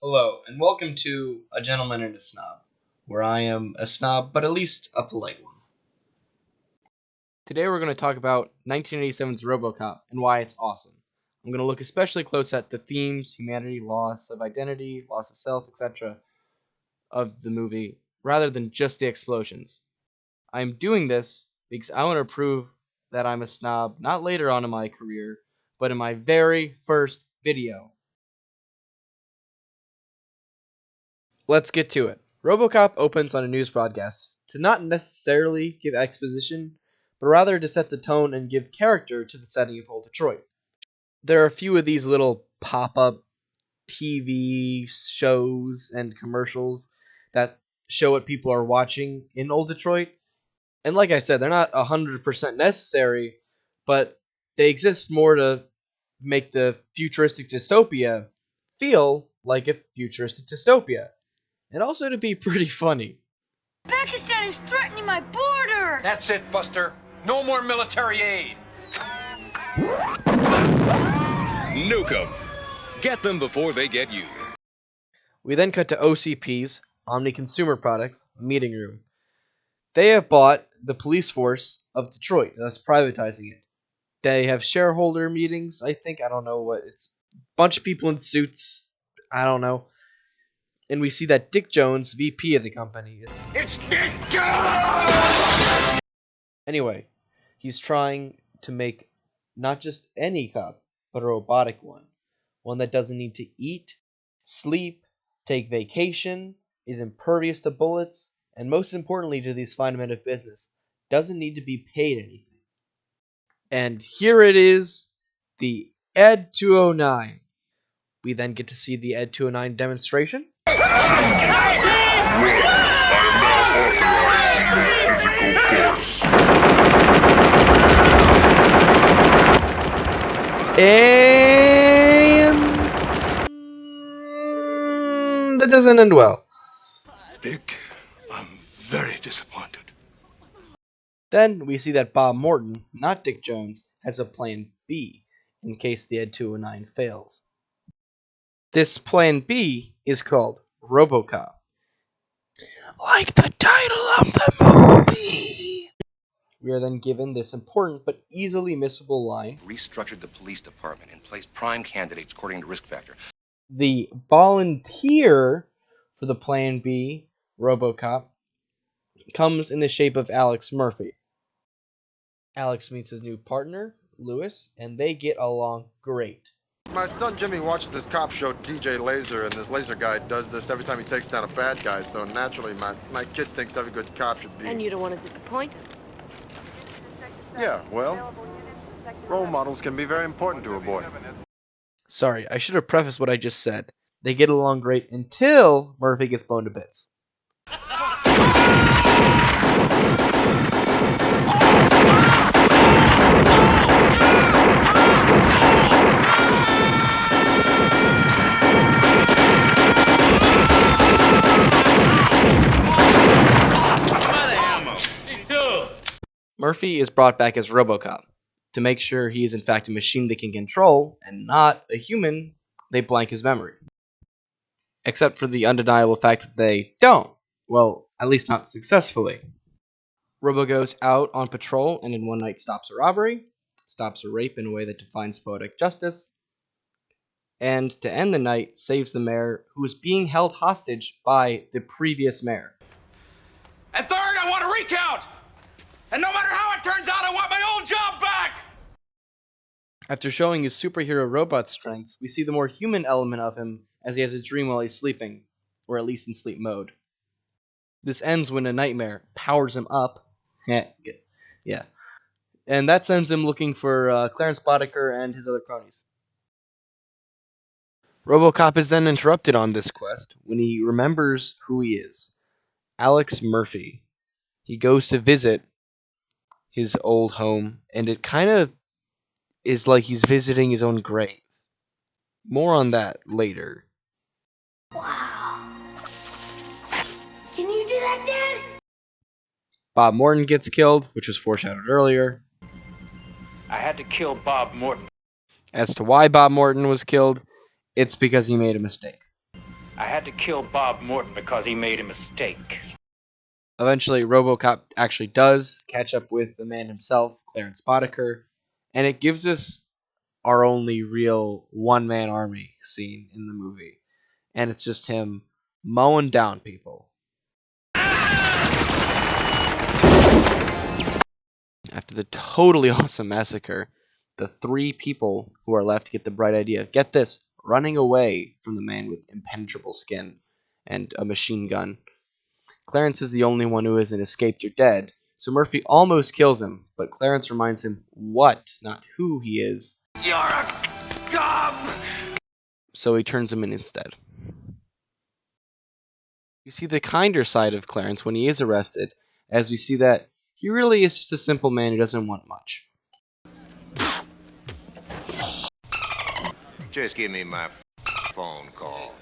Hello, and welcome to A Gentleman and a Snob, where I am a snob, but at least a polite one. Today we're going to talk about 1987's RoboCop and why it's awesome. I'm going to look especially close at the themes, humanity, loss of identity, loss of self, etc. of the movie, rather than just the explosions. I'm doing this because I want to prove that I'm a snob not later on in my career, but in my very first video. Let's get to it. RoboCop opens on a news broadcast to not necessarily give exposition, but rather to set the tone and give character to the setting of old Detroit. There are a few of these little pop-up TV shows and commercials that show what people are watching in old Detroit. And like I said, they're not 100% necessary, but they exist more to make the futuristic dystopia feel like a futuristic dystopia, and also to be pretty funny. Pakistan is threatening my border! That's it, Buster. No more military aid. Nuke 'em. Get them before they get you. We then cut to OCP's, Omni Consumer Products, meeting room. They have bought the police force of Detroit, thus privatizing it. They have shareholder meetings, I think. I don't know what. It's a bunch of people in suits. I don't know. And we see that Dick Jones, VP of the company. It's Dick Jones! Anyway, he's trying to make not just any cop, but a robotic one. One that doesn't need to eat, sleep, take vacation, is impervious to bullets, and most importantly to these fine men of business, doesn't need to be paid anything. And here it is, the Ed 209. We then get to see the Ed 209 demonstration. And that doesn't end well. Dick, I'm very disappointed. Then we see that Bob Morton, not Dick Jones, has a plan B in case the Ed 209 fails. This plan B is called RoboCop. Like the title of the movie. We are then given this important but easily missable line. Restructured the police department and placed prime candidates according to risk factor. The volunteer for the plan B, RoboCop, comes in the shape of Alex Murphy. Alex meets his new partner, Lewis, and they get along great. My son Jimmy watches this cop show, DJ Laser, and this laser guy does this every time he takes down a bad guy, so naturally my kid thinks every good cop should be... And you don't want to disappoint him. Yeah, well, role models can be very important to a boy. Sorry, I should have prefaced what I just said. They get along great until Murphy gets blown to bits. Murphy is brought back as RoboCop. To make sure he is in fact a machine they can control, and not a human, they blank his memory. Except for the undeniable fact that they don't. Well, at least not successfully. Robo goes out on patrol and in one night stops a robbery, stops a rape in a way that defines poetic justice, and to end the night saves the mayor who is being held hostage by the previous mayor. And third, I want a recount! And no matter how it turns out, I want my old job back! After showing his superhero robot strengths, we see the more human element of him as he has a dream while he's sleeping, or at least in sleep mode. This ends when a nightmare powers him up. Yeah. And that sends him looking for Clarence Boddicker and his other cronies. RoboCop is then interrupted on this quest when he remembers who he is. Alex Murphy. He goes to visit his old home, and it kind of is like he's visiting his own grave. More on that later. Wow. Can you do that, Dad? Bob Morton gets killed, which was foreshadowed earlier. I had to kill Bob Morton. As to why Bob Morton was killed, it's because he made a mistake. I had to kill Bob Morton because he made a mistake. Eventually, RoboCop actually does catch up with the man himself, Clarence Boddicker, and it gives us our only real one-man army scene in the movie. And it's just him mowing down people. After the totally awesome massacre, the three people who are left get the bright idea of, get this, running away from the man with impenetrable skin and a machine gun. Clarence is the only one who hasn't escaped or dead, so Murphy almost kills him, but Clarence reminds him what, not who he is. You're a gob! So he turns him in instead. We see the kinder side of Clarence when he is arrested, as we see that he really is just a simple man who doesn't want much. Just give me my phone call.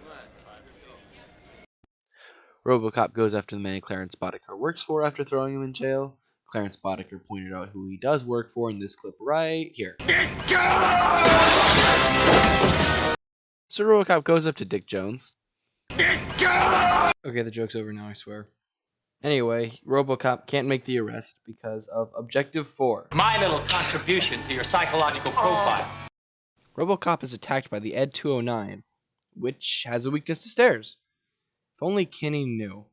RoboCop goes after the man Clarence Boddicker works for after throwing him in jail. Clarence Boddicker pointed out who he does work for in this clip right here. So RoboCop goes up to Dick Jones. Okay, the joke's over now, I swear. Anyway, RoboCop can't make the arrest because of Objective 4. My little contribution to your psychological profile. RoboCop is attacked by the Ed 209, which has a weakness to stairs. If only Kinney knew.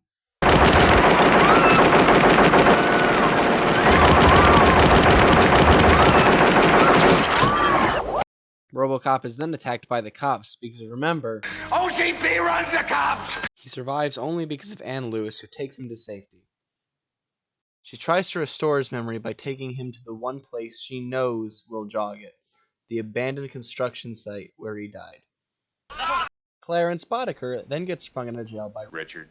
RoboCop is then attacked by the cops because, remember, OCP runs the cops! he survives only because of Ann Lewis, who takes him to safety. She tries to restore his memory by taking him to the one place she knows will jog it, the abandoned construction site where he died. Clarence Boddicker then gets sprung into jail by Richard.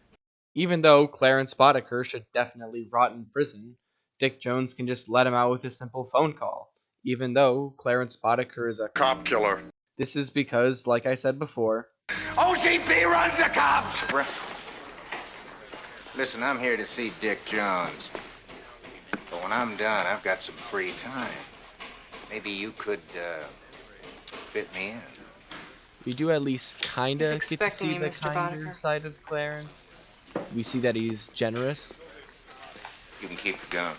Even though Clarence Boddicker should definitely rot in prison, Dick Jones can just let him out with a simple phone call. Even though Clarence Boddicker is a Cop killer. This is because, like I said before, OCP runs the cops! Listen, I'm here to see Dick Jones. But when I'm done, I've got some free time. Maybe you could, fit me in. we do at least kinda He's get to see expecting you, the Mr. kinder Boddicker. side of Clarence. We see that he's generous. You can keep it going.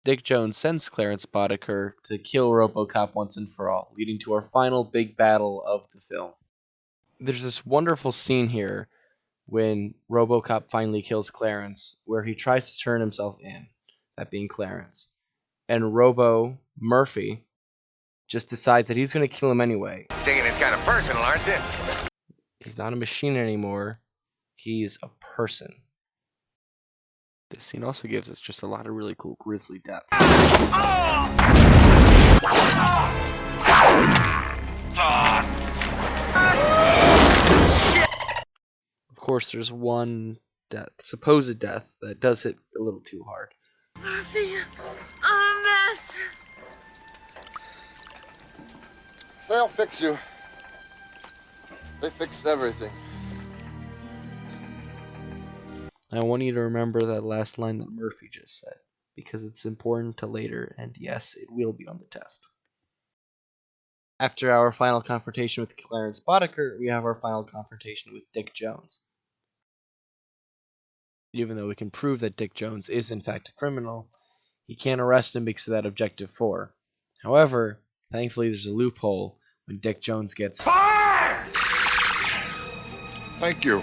Dick Jones sends Clarence Boddicker to kill RoboCop once and for all, leading to our final big battle of the film. There's this wonderful scene here when RoboCop finally kills Clarence, where he tries to turn himself in, that being Clarence. And Murphy, just decides that he's going to kill him anyway. Thinking it's kind of personal, aren't you? He's not a machine anymore, he's a person. This scene also gives us just a lot of really cool grisly deaths. Of course, there's one death, supposed death, that does hit a little too hard. Murphy, I'm a mess. They'll fix you. They fix everything. I want you to remember that last line that Murphy just said, because it's important to later, and yes, it will be on the test. After our final confrontation with Clarence Boddicker, we have our final confrontation with Dick Jones. Even though we can prove that Dick Jones is in fact a criminal, he can't arrest him because of that Objective 4. However, thankfully there's a loophole when Dick Jones gets Fire! Thank you.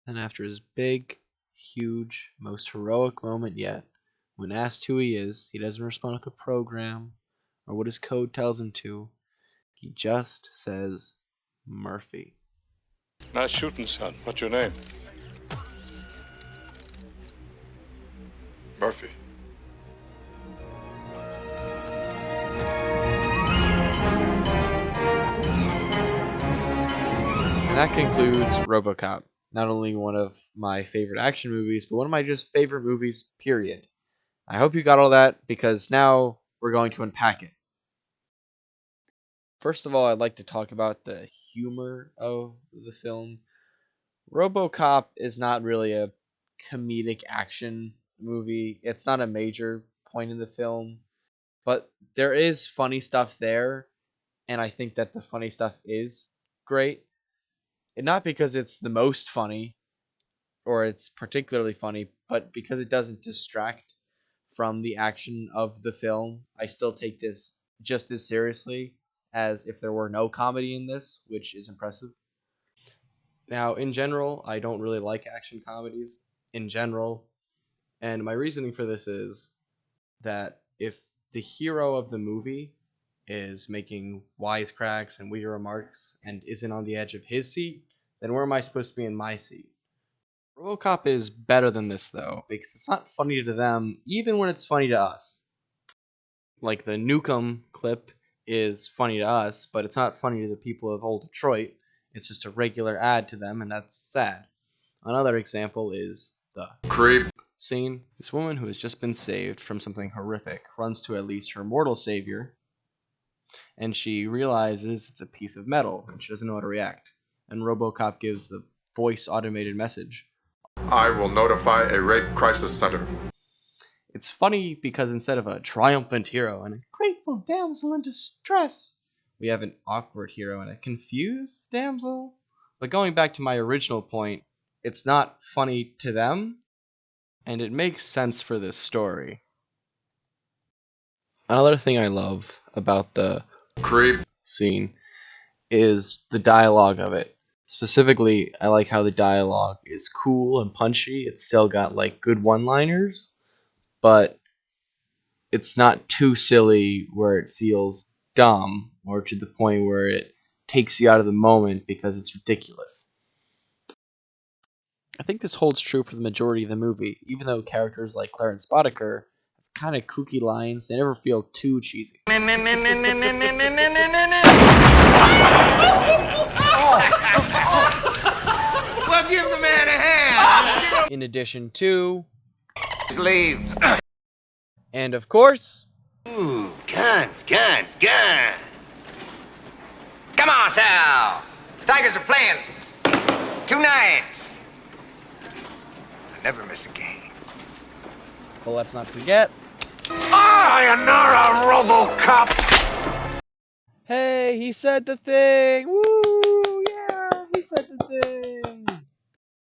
And after his big, huge, most heroic moment yet, when asked who he is, he doesn't respond with a program or what his code tells him to. He just says, Murphy. Nice shooting, son. What's your name? Murphy. And that concludes RoboCop. Not only one of my favorite action movies, but one of my just favorite movies, period. I hope you got all that, because now we're going to unpack it. First of all, I'd like to talk about the humor of the film. RoboCop is not really a comedic action movie. It's not a major point in the film, but there is funny stuff there, and I think that the funny stuff is great. And not because it's the most funny or it's particularly funny, but because it doesn't distract from the action of the film. I still take this just as seriously as if there were no comedy in this, which is impressive. Now, in general, I don't really like action comedies in general, and my reasoning for this is that if the hero of the movie is making wisecracks and witty remarks and isn't on the edge of his seat, then where am I supposed to be in my seat? RoboCop is better than this though, because it's not funny to them, even when it's funny to us. Like the Nukem clip is funny to us, but it's not funny to the people of old Detroit. It's just a regular ad to them, and that's sad. Another example is the Creep. scene. This woman who has just been saved from something horrific runs to at least her mortal savior, and she realizes it's a piece of metal, and she doesn't know how to react. And RoboCop gives the voice automated message. I will notify a rape crisis center. It's funny because instead of a triumphant hero and a grateful damsel in distress, we have an awkward hero and a confused damsel. But going back to my original point, it's not funny to them, and it makes sense for this story. Another thing I love about the Creep. scene is the dialogue of it. Specifically, I like how the dialogue is cool and punchy. It's still got like good one-liners, but it's not too silly where it feels dumb or to the point where it takes you out of the moment because it's ridiculous. I think this holds true for the majority of the movie, even though characters like Clarence Boddicker have kind of kooky lines, they never feel too cheesy. Well, give the man a hand. In addition to, Leave. and of course, Ooh, guns. Come on, Sal. Tigers are playing. 2 nights. I never miss a game. but let's not forget, Sayonara, RoboCop. hey, he said the thing! Woo! Yeah, he said the thing!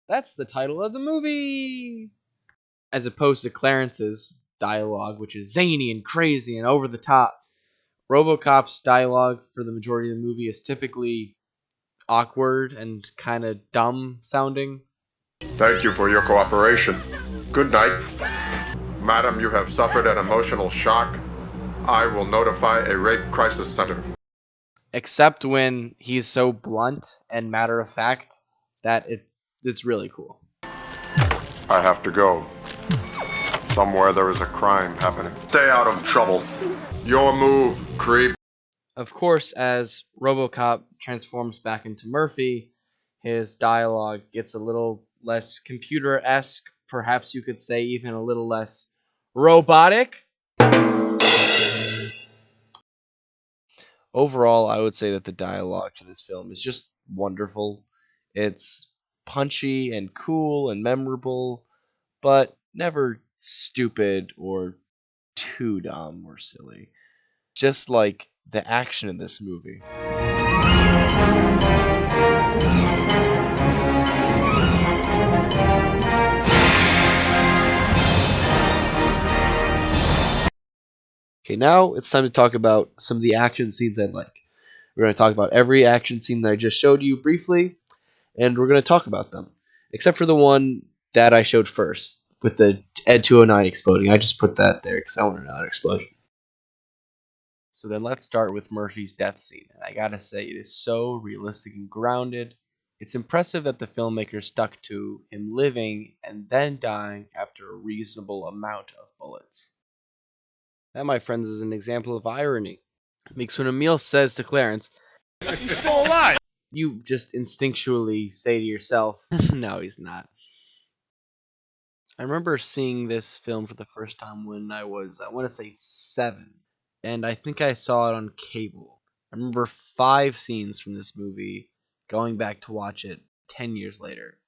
That's the title of the movie! As opposed to Clarence's dialogue, which is zany and crazy and over the top. RoboCop's dialogue for the majority of the movie is typically awkward and kind of dumb sounding. Thank you for your cooperation. Good night. Madam, you have suffered an emotional shock. I will notify a rape crisis center. Except when he's so blunt and matter of fact that it's really cool. I have to go. Somewhere there is a crime happening. Stay out of trouble. Your move, creep. Of course, as RoboCop transforms back into Murphy, his dialogue gets a little less computer-esque, perhaps you could say even a little less robotic. Overall, I would say that the dialogue to this film is just wonderful. It's punchy and cool and memorable, but never stupid or too dumb or silly. Just like the action in this movie. Okay, now it's time to talk about some of the action scenes I like. We're going to talk about every action scene that I just showed you briefly, and we're going to talk about them. Except for the one that I showed first, with the Ed 209 exploding. I just put that there because I wanted an explosion. So then let's start with Murphy's death scene. And I gotta say, it is so realistic and grounded. It's impressive that the filmmaker stuck to him living and then dying after a reasonable amount of bullets. That, my friends, is an example of irony. Because when Emil says to Clarence, He's still alive. you just instinctually say to yourself, no, he's not. I remember seeing this film for the first time when I was, I want to say 7. And I think I saw it on cable. I remember 5 scenes from this movie going back to watch it 10 years later.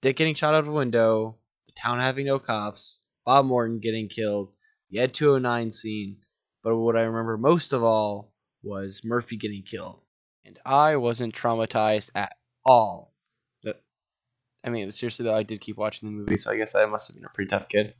Dick getting shot out of a window, the town having no cops, Bob Morton getting killed, the Ed 209 scene. But what I remember most of all was Murphy getting killed. And I wasn't traumatized at all. I mean, seriously though, I did keep watching the movie, so I guess I must have been a pretty tough kid.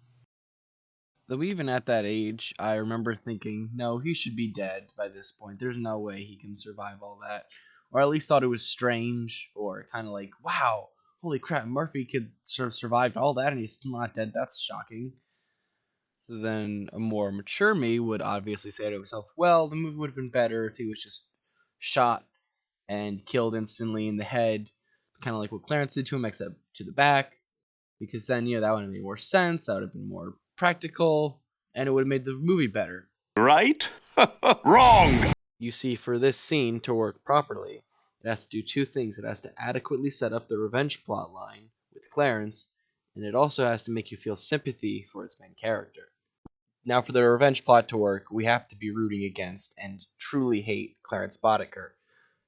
Though even at that age, I remember thinking, no, he should be dead by this point. There's no way he can survive all that. Or at least thought it was strange, or kind of like, wow, holy crap, Murphy could sort of survive all that and he's still not dead. That's shocking. So then a more mature me would obviously say to himself, well, the movie would have been better if he was just shot and killed instantly in the head, kind of like what Clarence did to him, except to the back. Because then, that would have made more sense, that would have been more practical, and it would have made the movie better. Right? Wrong! You see, for this scene to work properly, it has to do two things. It has to adequately set up the revenge plot line with Clarence, and it also has to make you feel sympathy for its main character. Now, for the revenge plot to work, we have to be rooting against and truly hate Clarence Boddicker.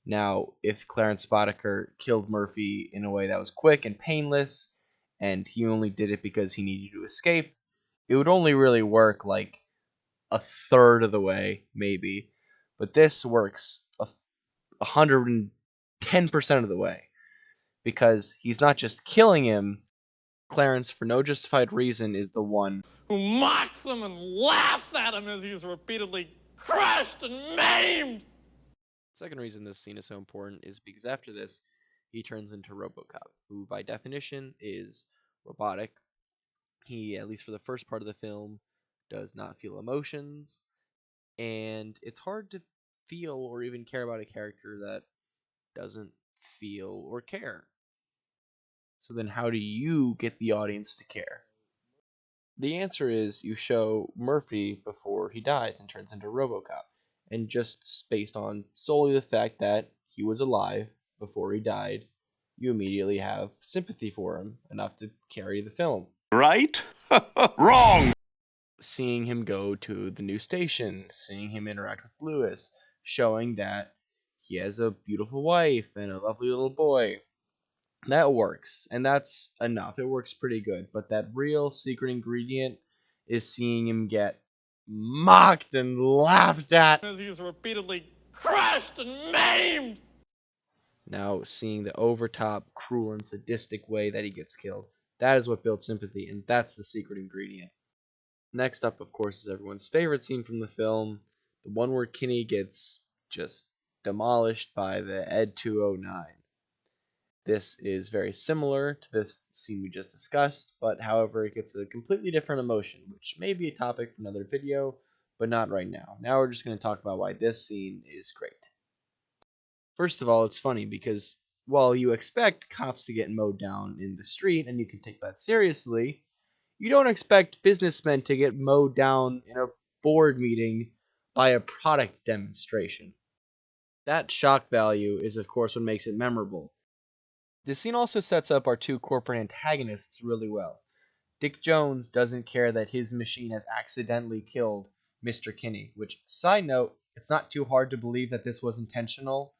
Now, if Clarence Boddicker killed Murphy in a way that was quick and painless, and he only did it because he needed to escape, it would only really work like a third of the way, maybe. But this works 110% of the way, because he's not just killing him. Clarence, for no justified reason, is the one who mocks him and laughs at him as he's repeatedly crushed and maimed. Second reason this scene is so important is because after this, he turns into RoboCop, who by definition is robotic. He, at least for the first part of the film, does not feel emotions, and it's hard to feel or even care about a character that doesn't feel or care. So then how do you get the audience to care? The answer is you show Murphy before he dies and turns into RoboCop, and just based on solely the fact that he was alive before he died, you immediately have sympathy for him, enough to carry the film. Right? Wrong! Seeing him go to the new station, seeing him interact with Lewis, showing that he has a beautiful wife and a lovely little boy. That works, and that's enough. It works pretty good. But that real secret ingredient is seeing him get mocked and laughed at as he's repeatedly crushed and maimed. Now, seeing the overtop, cruel, and sadistic way that he gets killed, that is what builds sympathy, and that's the secret ingredient. Next up, of course, is everyone's favorite scene from the film, the one where Kinney gets just demolished by the Ed 209. This is very similar to this scene we just discussed, but however, it gets a completely different emotion, which may be a topic for another video, but not right now. Now we're just going to talk about why this scene is great. First of all, it's funny because while you expect cops to get mowed down in the street, and you can take that seriously, you don't expect businessmen to get mowed down in a board meeting by a product demonstration. That shock value is, of course, what makes it memorable. This scene also sets up our two corporate antagonists really well. Dick Jones doesn't care that his machine has accidentally killed Mr. Kinney, which, side note, it's not too hard to believe that this was intentional,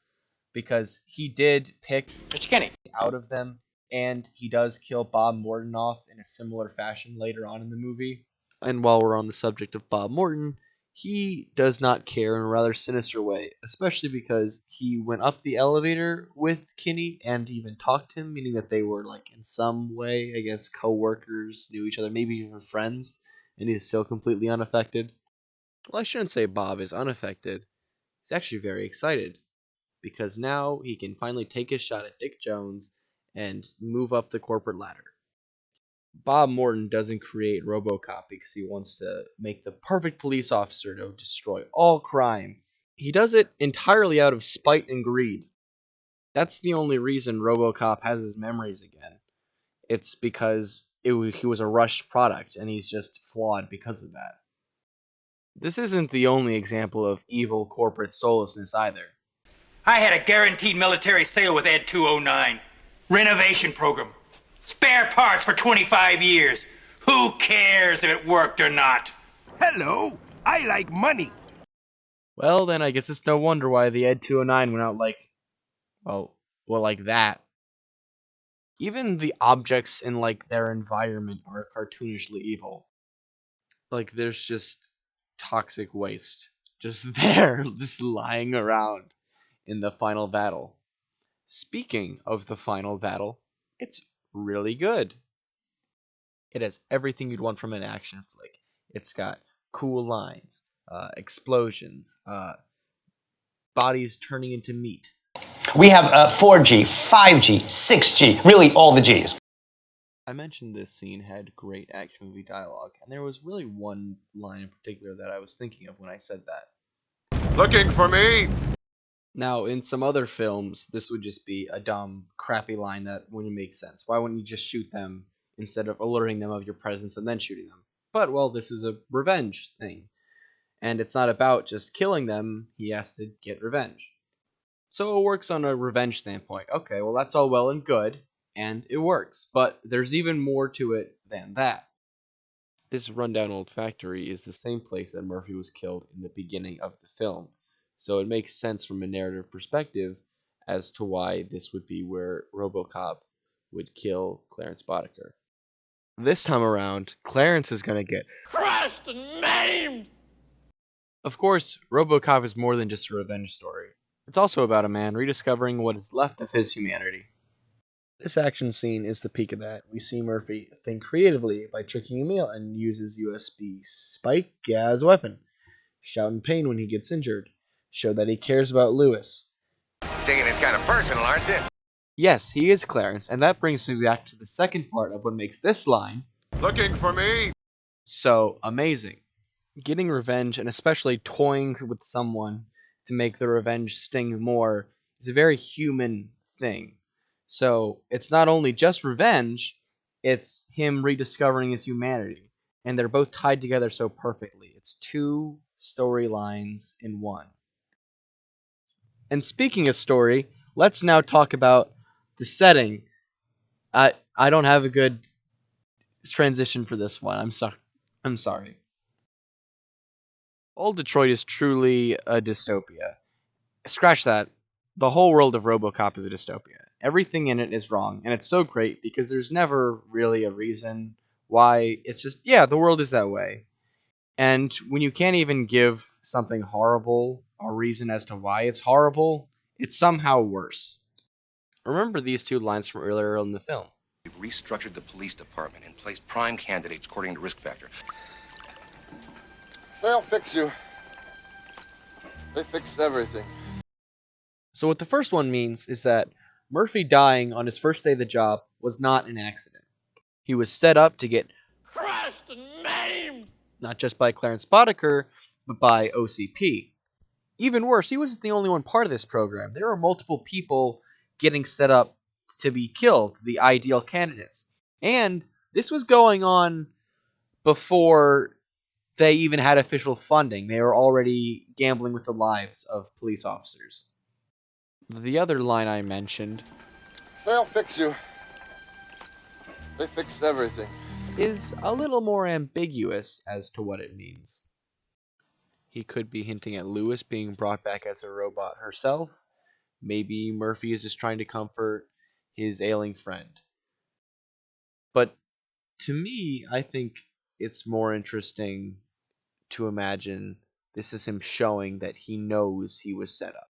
because he did pick Mr. Kinney out of them, and he does kill Bob Morton off in a similar fashion later on in the movie. And while we're on the subject of Bob Morton, he does not care in a rather sinister way, especially because he went up the elevator with Kinney and even talked to him, meaning that they were, like, in some way, I guess, co-workers, knew each other, maybe even friends, and he's still completely unaffected. Well, I shouldn't say Bob is unaffected. He's actually very excited, because now he can finally take his shot at Dick Jones and move up the corporate ladder. Bob Morton doesn't create RoboCop because he wants to make the perfect police officer to destroy all crime. He does it entirely out of spite and greed. That's the only reason RoboCop has his memories again. It's because he was a rushed product, and he's just flawed because of that. This isn't the only example of evil corporate soullessness either. I had a guaranteed military sale with Ed 209. Renovation program. Spare parts for 25 years. Who cares if it worked or not? Hello, I like money. Well, then I guess it's no wonder why the Ed 209 went out like, well, like that. Even the objects in like their environment are cartoonishly evil. Like there's just toxic waste just there, just lying around in the final battle. Speaking of the final battle, it's really good. It has everything you'd want from an action flick. It's got cool lines, explosions, bodies turning into meat. We have 4G, 5G, 6G, really all the Gs. I mentioned this scene had great action movie dialogue, and there was really one line in particular that I was thinking of when I said that. Looking for me? Now, in some other films, this would just be a dumb, crappy line that wouldn't make sense. Why wouldn't you just shoot them instead of alerting them of your presence and then shooting them? But, well, this is a revenge thing. And it's not about just killing them, he has to get revenge. So it works on a revenge standpoint. Okay, well, that's all well and good, and it works. But there's even more to it than that. This rundown old factory is the same place that Murphy was killed in the beginning of the film. So it makes sense from a narrative perspective as to why this would be where RoboCop would kill Clarence Boddicker. This time around, Clarence is going to get crushed and maimed! Of course, RoboCop is more than just a revenge story. It's also about a man rediscovering what is left of his humanity. This action scene is the peak of that. We see Murphy think creatively by tricking Emil and use his USB spike as a weapon. Shout in pain when he gets injured. Show that he cares about Lewis. Taking this kind of personal, aren't you? Yes, he is Clarence, and that brings me back to the second part of what makes this line Looking for me? so amazing. Getting revenge, and especially toying with someone to make the revenge sting more, is a very human thing. So it's not only just revenge, it's him rediscovering his humanity. And they're both tied together so perfectly. It's two storylines in one. And speaking of story, let's now talk about the setting. I don't have a good transition for this one. I'm sorry. Old Detroit is truly a dystopia. Scratch that. The whole world of RoboCop is a dystopia. Everything in it is wrong, and it's so great because there's never really a reason why. It's just, yeah, the world is that way. And when you can't even give something horrible a reason as to why it's horrible, it's somehow worse. Remember these two lines from earlier in the film. We've restructured the police department and placed prime candidates according to risk factor. They'll fix you. They fix everything. So what the first one means is that Murphy dying on his first day of the job was not an accident. He was set up to get crushed and maimed! Not just by Clarence Boddicker, but by OCP. Even worse, he wasn't the only one part of this program. There were multiple people getting set up to be killed, the ideal candidates. And this was going on before they even had official funding. They were already gambling with the lives of police officers. The other line I mentioned, they'll fix you. They fix everything, is a little more ambiguous as to what it means. He could be hinting at Lewis being brought back as a robot herself. Maybe Murphy is just trying to comfort his ailing friend. But to me, I think it's more interesting to imagine this is him showing that he knows he was set up.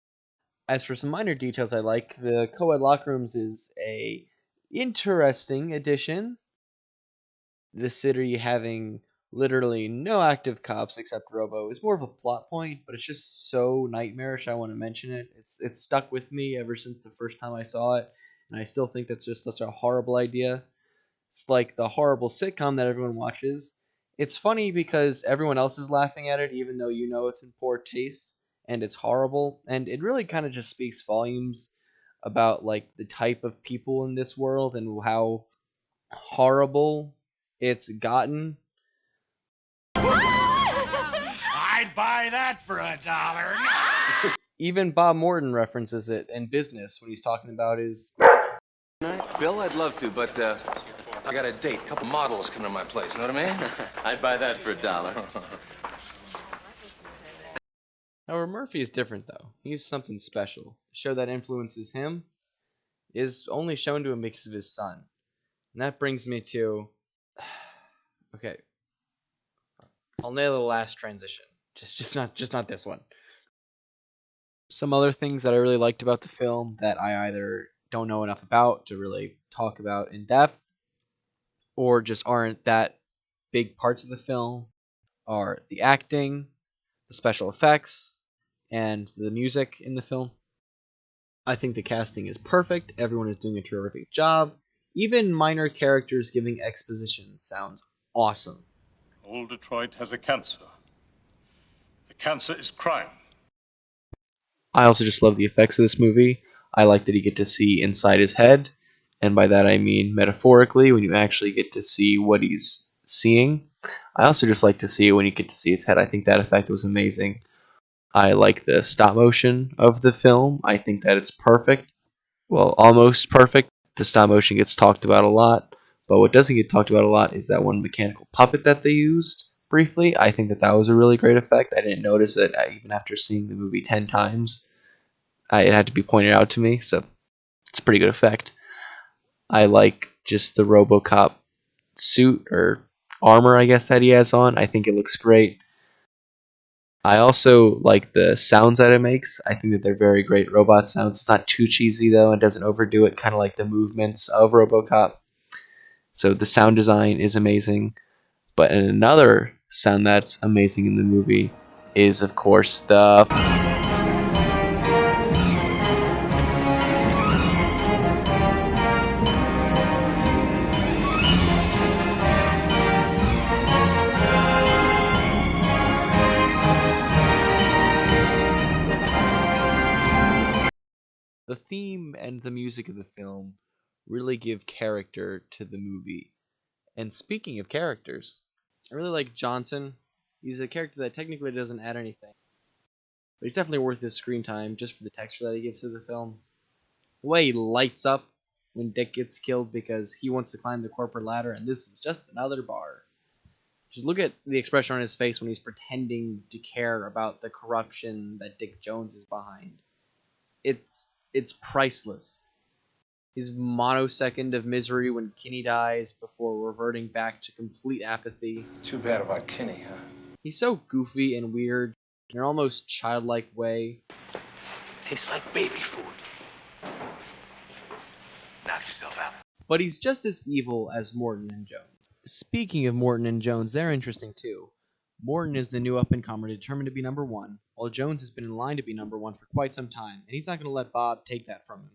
As for some minor details I like, the co-ed locker rooms is a interesting addition. The city having literally no active cops except Robo is more of a plot point, but it's just so nightmarish I want to mention it. It's stuck with me ever since the first time I saw it, and I still think that's just such a horrible idea. It's like the horrible sitcom that everyone watches. It's funny because everyone else is laughing at it, even though you know it's in poor taste and it's horrible. And it really kind of just speaks volumes about like the type of people in this world and how horrible it's gotten. I'd buy that for $1. Even Bob Morton references it in Business when he's talking about his... Bill, I'd love to, but I got a date. A couple models coming to my place, know what I mean? I'd buy that for $1. However, Murphy is different, though. He's something special. The show that influences him is only shown to him because of his son. And that brings me to okay, I'll nail the last transition. Just not this one. Some other things that I really liked about the film that I either don't know enough about to really talk about in depth or just aren't that big parts of the film are the acting, the special effects, and the music in the film. I think the casting is perfect. Everyone is doing a terrific job. Even minor characters giving exposition sounds awesome. Old Detroit has a cancer. The cancer is crime. I also just love the effects of this movie. I like that you get to see inside his head, and by that I mean metaphorically, when you actually get to see what he's seeing. I also just like to see when you get to see his head. I think that effect was amazing. I like the stop motion of the film. I think that it's perfect. Well, almost perfect. The stop motion gets talked about a lot, but what doesn't get talked about a lot is that one mechanical puppet that they used briefly. I think that was a really great effect. I didn't notice it even after seeing the movie 10 times. It had to be pointed out to me, so it's a pretty good effect. I like just the RoboCop suit or armor, I guess, that he has on. I think it looks great. I also like the sounds that it makes. I think that they're very great robot sounds. It's not too cheesy, though, and doesn't overdo it, kind of like the movements of RoboCop. So the sound design is amazing. But another sound that's amazing in the movie is, of course, the... The theme and the music of the film really give character to the movie. And speaking of characters, I really like Johnson. He's a character that technically doesn't add anything, but he's definitely worth his screen time just for the texture that he gives to the film. The way he lights up when Dick gets killed because he wants to climb the corporate ladder, and this is just another bar. Just look at the expression on his face when he's pretending to care about the corruption that Dick Jones is behind. It's priceless. His monosecond of misery when Kinney dies before reverting back to complete apathy. Too bad about Kinney, huh? He's so goofy and weird in an almost childlike way. Tastes like baby food. Knock yourself out. But he's just as evil as Morton and Jones. Speaking of Morton and Jones, they're interesting too. Morton is the new up-and-comer determined to be number one, while Jones has been in line to be number one for quite some time, and he's not going to let Bob take that from him.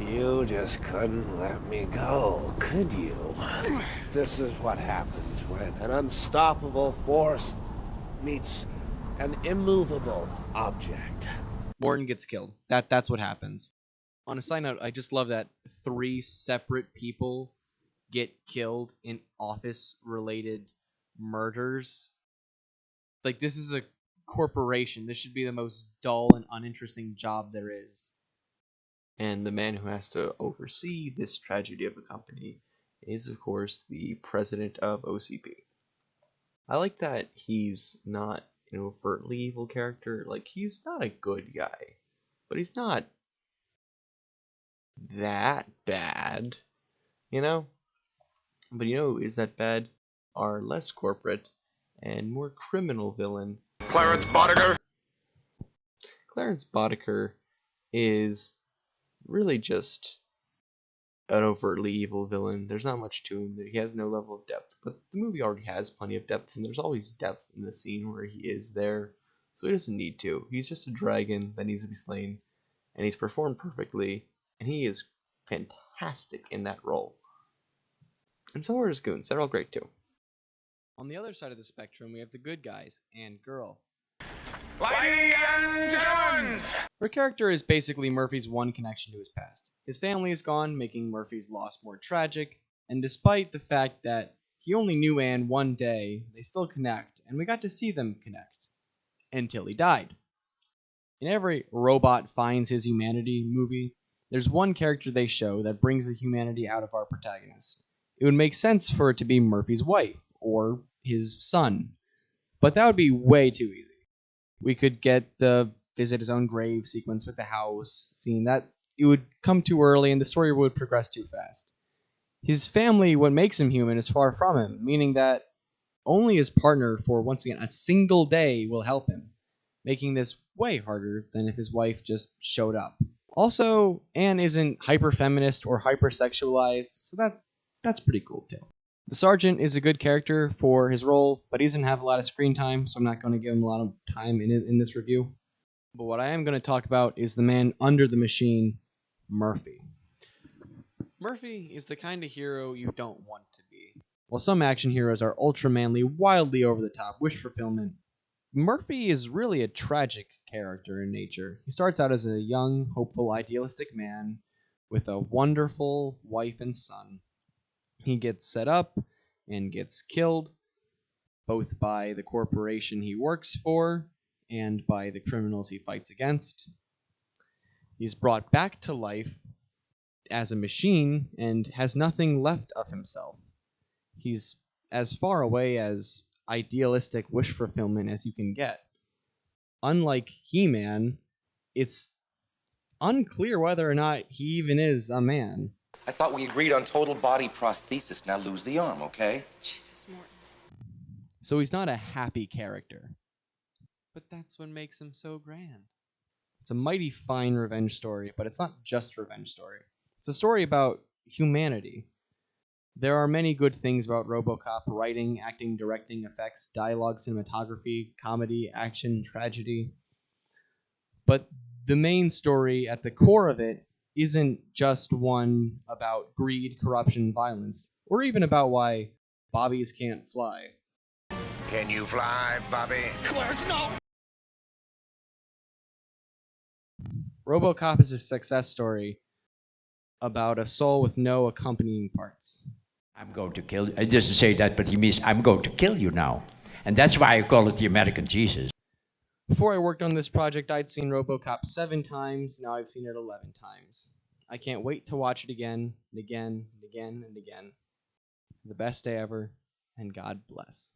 You just couldn't let me go, could you? This is what happens when an unstoppable force meets an immovable object. Morton gets killed. That's what happens. On a side note, I just love that 3 separate people get killed in office-related murders. Like, this is a corporation. This should be the most dull and uninteresting job there is. And the man who has to oversee this tragedy of a company is, of course, the president of OCP. I like that he's not an overtly evil character. Like, he's not a good guy, but he's not that bad, you know? But you know who is that bad? Our less corporate and more criminal villain, Clarence Boddicker. Clarence Boddicker is really just an overtly evil villain. There's not much to him. He has no level of depth, but the movie already has plenty of depth, and there's always depth in the scene where he is there, so he doesn't need to. He's just a dragon that needs to be slain, and he's performed perfectly, and he is fantastic in that role. And so are his goons. They're all great too. On the other side of the spectrum, we have the good guys and girl. Ladies and gentlemen! Her character is basically Murphy's one connection to his past. His family is gone, making Murphy's loss more tragic, and despite the fact that he only knew Anne one day, they still connect, and we got to see them connect. Until he died. In every Robot Finds His Humanity movie, there's one character they show that brings the humanity out of our protagonist. It would make sense for it to be Murphy's wife, or his son. But that would be way too easy. We could get the visit his own grave sequence with the house scene, that it would come too early and the story would progress too fast. His family, what makes him human, is far from him, meaning that only his partner for, once again, a single day will help him, making this way harder than if his wife just showed up. Also, Anne isn't hyper-feminist or hyper-sexualized, so that's pretty cool too. The Sergeant is a good character for his role, but he doesn't have a lot of screen time, so I'm not going to give him a lot of time in this review. But what I am going to talk about is the man under the machine, Murphy. Murphy is the kind of hero you don't want to be. While some action heroes are ultra manly, wildly over the top, wish fulfillment, Murphy is really a tragic character in nature. He starts out as a young, hopeful, idealistic man with a wonderful wife and son. He gets set up and gets killed, both by the corporation he works for and by the criminals he fights against. He's brought back to life as a machine and has nothing left of himself. He's as far away as idealistic wish fulfillment as you can get. Unlike He-Man, it's unclear whether or not he even is a man. I thought we agreed on total body prosthesis. Now lose the arm, okay? Jesus, Morton. So he's not a happy character. But that's what makes him so grand. It's a mighty fine revenge story, but it's not just a revenge story. It's a story about humanity. There are many good things about RoboCop: writing, acting, directing, effects, dialogue, cinematography, comedy, action, tragedy. But the main story at the core of it isn't just one about greed, corruption, violence, or even about why Bobbies can't fly. Can you fly, Bobby? Clarence, no! RoboCop is a success story about a soul with no accompanying parts. I'm going to kill you. He doesn't say that, but he means I'm going to kill you now. And that's why I call it the American Jesus. Before I worked on this project, I'd seen RoboCop 7 times. Now I've seen it 11 times. I can't wait to watch it again and again and again and again. The best day ever, and God bless.